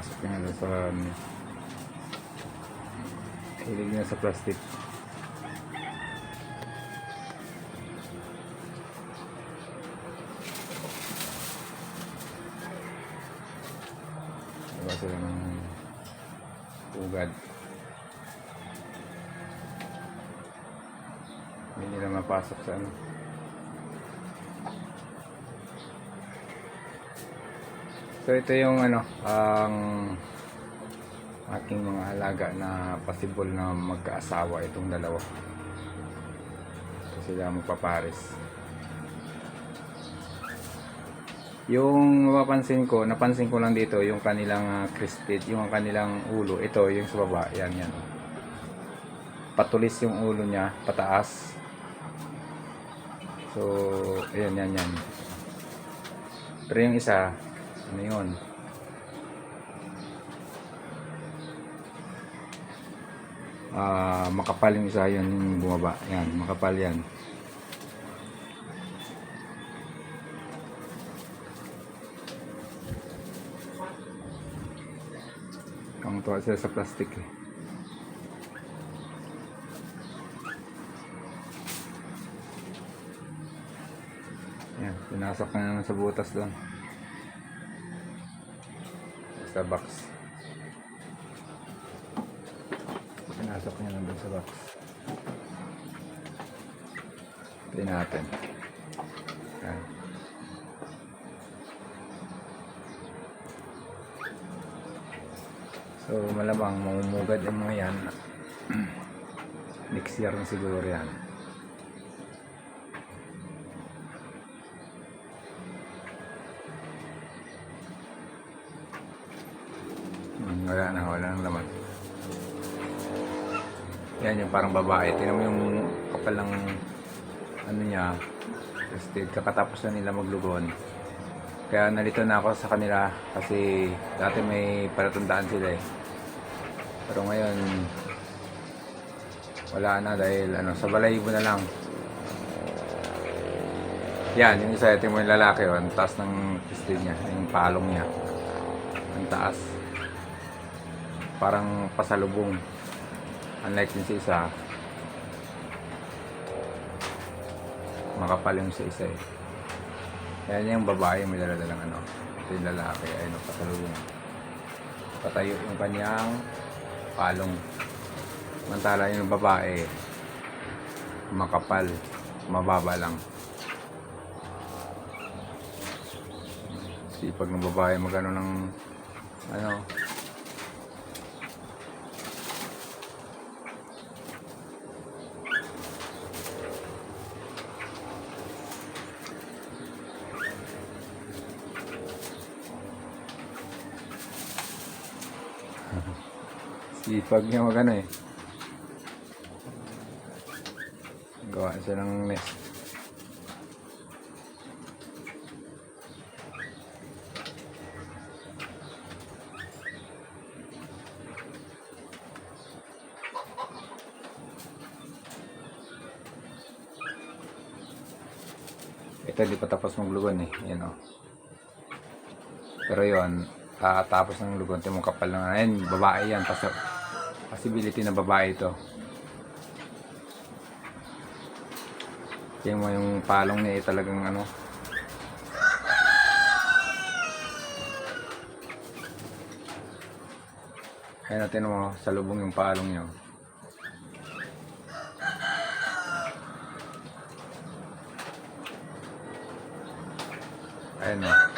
Pasok niya sa hilig niya sa plastic. Diba sila ng ugad. Hindi nila mapasok sa ano. So ito yung ano, ang aking mga alaga na possible na magkaasawa itong dalawa. So sila magpapares. Yung napansin ko lang dito yung kanilang crested, yung kanilang ulo. Ito yung sa baba, yan. Patulis yung ulo niya, pataas. So, ayan. Pero yung isa, ano yun? Makapal yung isa, yun yung bumaba. Yan, makapal yan. Tuwa sila sa plastic eh. Yan, pinasok na naman sa butas doon. Sa box. Pinasok niya lang doon sa box. Tignan natin. Yan. So malamang mamumugad yung mga yan. Next year na siguro yan. Wala nang laman. Yan yung parang babae. Tingnan mo yung kapal ng ano niya. Kakatapos na nila maglugon. Kaya nalito na ako sa kanila kasi dati may palatandaan sila eh. Pero ngayon wala na dahil ano, sa balahibo na lang. Yan, yung isa, ito mo yung lalaki, ang taas ng pistil niya, yung palong niya. Ang taas. Parang pasalubong. Unlike yung sa isa, makapal yung sa isa eh. Yan yung babae, may daladalang ano. Ito yung lalaki, ayun, pasalubong. Patayo yung kanyang palong. Mantala yung babae, makapal, mababa lang. Sipag ng babae magano ng ano. Sipag niya magano eh. Gawa siya ng nest. Ito di pa tapos maglugon eh. Yan o. Pero yun, tapos ng lugon, mong kapal na ayun, babae yan. Possibility na babae ito. Tingnan mo yung palong niya talagang ano. Ayun natin mo, salubong yung palong niya. Ayun o.